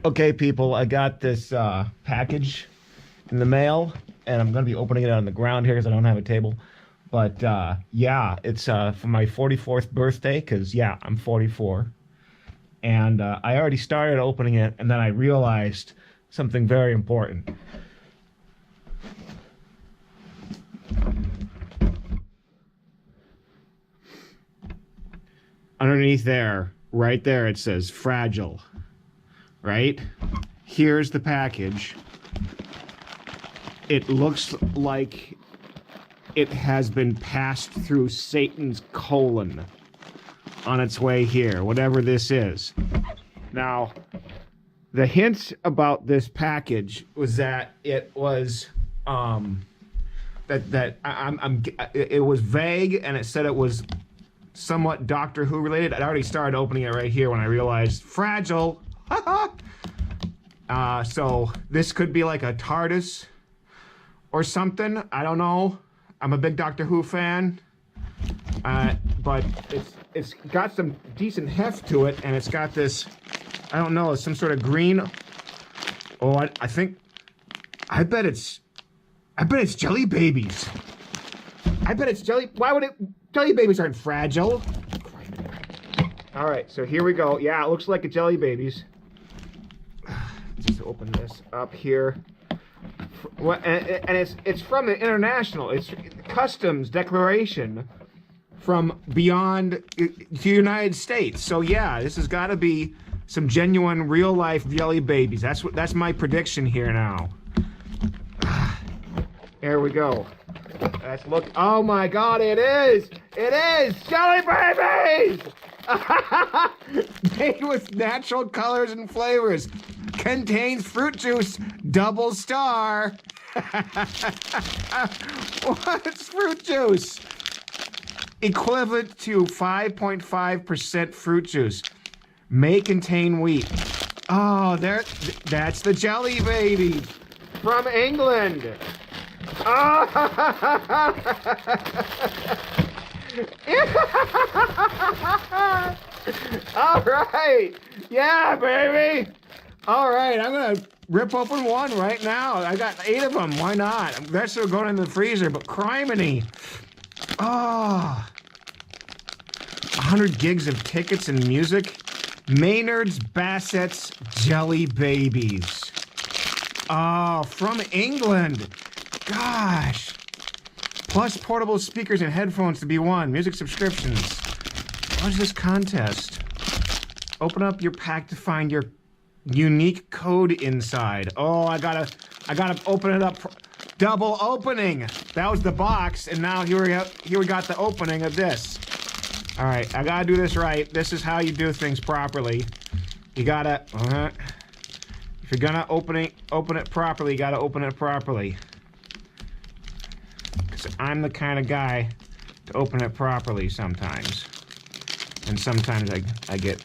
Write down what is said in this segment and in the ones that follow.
Okay, people, I got this package in the mail, and I'm going to be opening it on the ground here because I don't have a table. But yeah, it's for my 44th birthday because, yeah, I'm 44. And I already started opening it, and then I realized something very important. Underneath there, right there, it says fragile. Right? Here's the package. It looks like it has been passed through Satan's colon on its way here, whatever this is. Now, the hint about this package was that it was it was vague, and it said it was somewhat Doctor Who related. I'd already started opening it right here when I realized fragile. So this could be like a TARDIS or something. I don't know. I'm a big Doctor Who fan, but it's got some decent heft to it, and it's got this, I don't know, some sort of green. Oh, I bet it's Jelly Babies. I bet it's Jelly. Why would it? Jelly Babies aren't fragile. All right, so here we go. Yeah, it looks like a Jelly Babies. Just open this up here. And it's from the international. It's customs declaration from beyond the United States. So yeah, this has got to be some genuine, real life Jelly Babies. That's my prediction here now. There we go. Let's look. Oh my God! It is Jelly Babies. Made with natural colors and flavors. Contains fruit juice, double star. What's fruit juice? Equivalent to 5.5% fruit juice. May contain wheat. Oh, that's the Jelly Baby from England. Oh. All right. Yeah, baby. All right, I'm gonna rip open one right now. I got 8 of them. Why not? They're still going in the freezer, but criminy. Oh, 100 gigs of tickets and music. Maynard's Bassett's Jelly Babies. Oh, from England. Gosh. Plus portable speakers and headphones to be won. Music subscriptions. What is this contest? Open up your pack to find your unique code inside. Oh, I gotta open it up. Double opening. That was the box, and now here we got the opening of this. All right, I gotta do this right. This is how you do things properly. You gotta, if you're gonna open it properly, you gotta open it properly. Because I'm the kind of guy to open it properly sometimes, and sometimes I get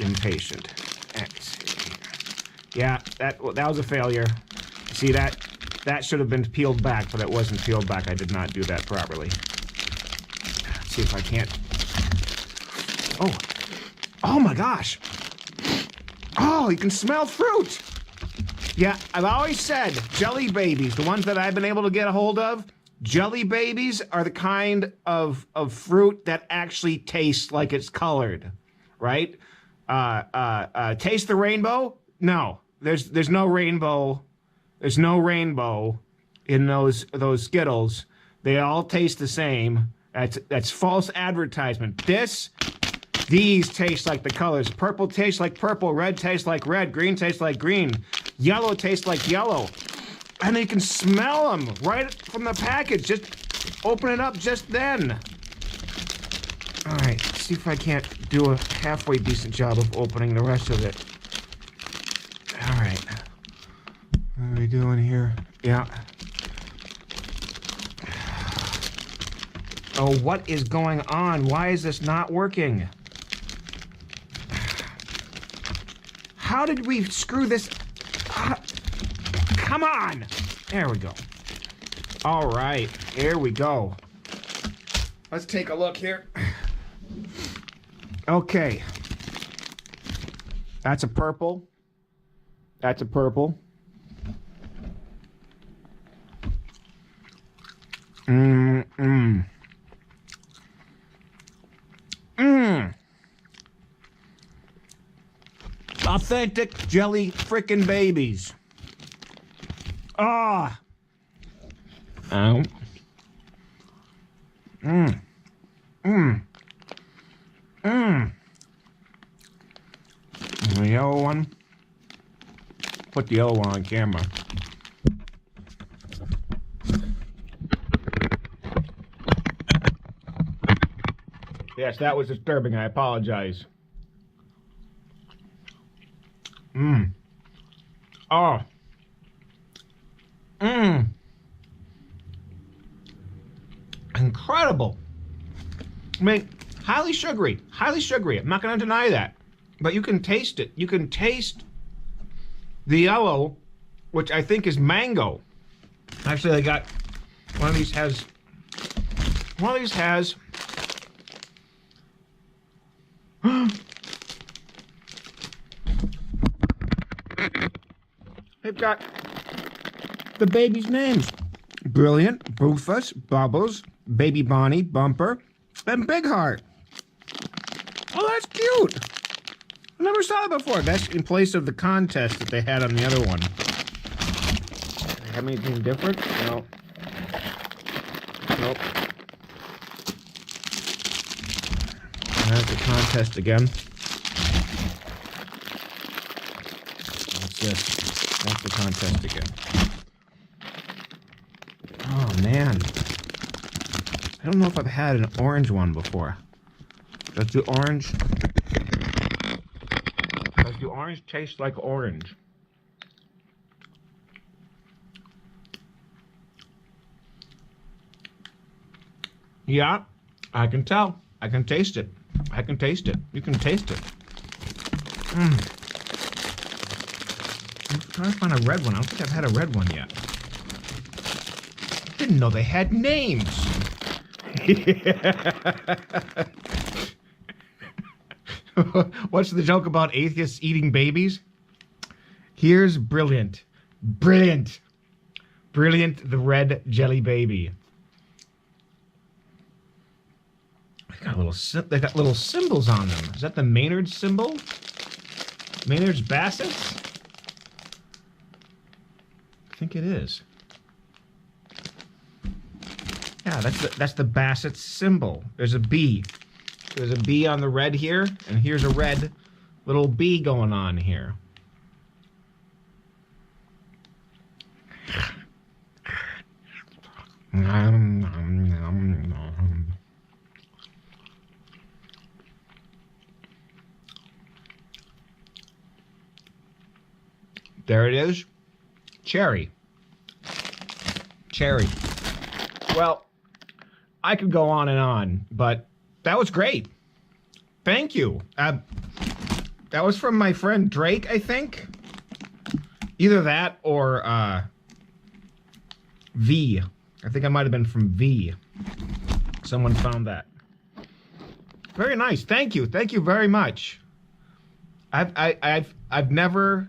impatient. Yeah, that was a failure. See, that should have been peeled back, but it wasn't peeled back. I did not do that properly. Let's see if I can't. Oh my gosh. Oh, you can smell fruit. Yeah, I've always said Jelly Babies, the ones that I've been able to get a hold of, Jelly Babies are the kind of fruit that actually tastes like it's colored, right? Taste the rainbow? No, there's no rainbow. There's no rainbow in those Skittles. They all taste the same. That's false advertisement. These taste like the colors. Purple tastes like purple. Red tastes like red. Green tastes like green. Yellow tastes like yellow. And you can smell them right from the package. Just open it up just then. All right, let's see if I can't do a halfway decent job of opening the rest of it. All right. What are we doing here? Yeah. Oh, what is going on? Why is this not working? How did we screw this? Come on! There we go. All right, here we go. Let's take a look here. Okay. That's a purple. That's a purple. Mmm. Mmm. Mmm. Authentic jelly frickin' babies. Ah. Ow. Mmm. Mmm. Mmm. The yellow one. Put the yellow one on camera. Yes, that was disturbing. I apologize. Mmm. Oh. Mmm. Incredible. I mean, highly sugary. Highly sugary. I'm not going to deny that. But you can taste it. You can taste the yellow, which I think is mango. Actually, I got one of these has. One of these has. They've got the baby's names: Brilliant, Rufus, Bubbles, Baby Bonnie, Bumper, and Big Heart. Oh, that's cute. I never saw it before. That's in place of the contest that they had on the other one. Do they have anything different? No. Nope. There's the contest again. What's this? That's the contest again. Oh, man. I don't know if I've had an orange one before. Does the orange... Does the orange taste like orange? Yeah, I can tell. I can taste it. I can taste it. You can taste it. Mmm. I'm trying to find a red one. I don't think I've had a red one yet. Didn't know they had names. What's the joke about atheists eating babies? Here's Brilliant. Brilliant. Brilliant the red jelly baby. They got little symbols on them. Is that the Maynard symbol? Maynard's Bassets? I think it is. Yeah, that's the Bassett symbol. There's a bee. There's a bee on the red here, and here's a red little bee going on here. There it is. Cherry. Cherry. Well, I could go on and on, but that was great. Thank you. That was from my friend Drake, I think. Either that or V. I think I might have been from V. Someone found that. Very nice. Thank you. Thank you very much. I've never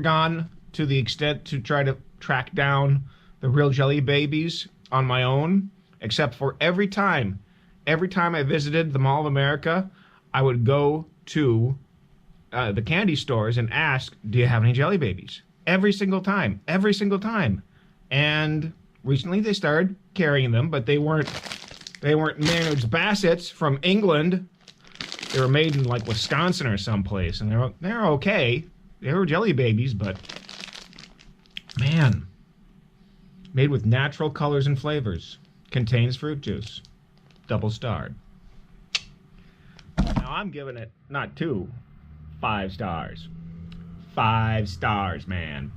gone to the extent to try to track down the real jelly babies on my own, except for every time I visited the Mall of America, I would go to the candy stores and ask, do you have any jelly babies? Every single time. And recently they started carrying them, but they weren't Maynard's Bassets from England. They were made in like Wisconsin or someplace, and they're okay. They were jelly babies, but man, made with natural colors and flavors. Contains fruit juice. Double starred. Now I'm giving it not 2, 5 stars. 5 stars, man.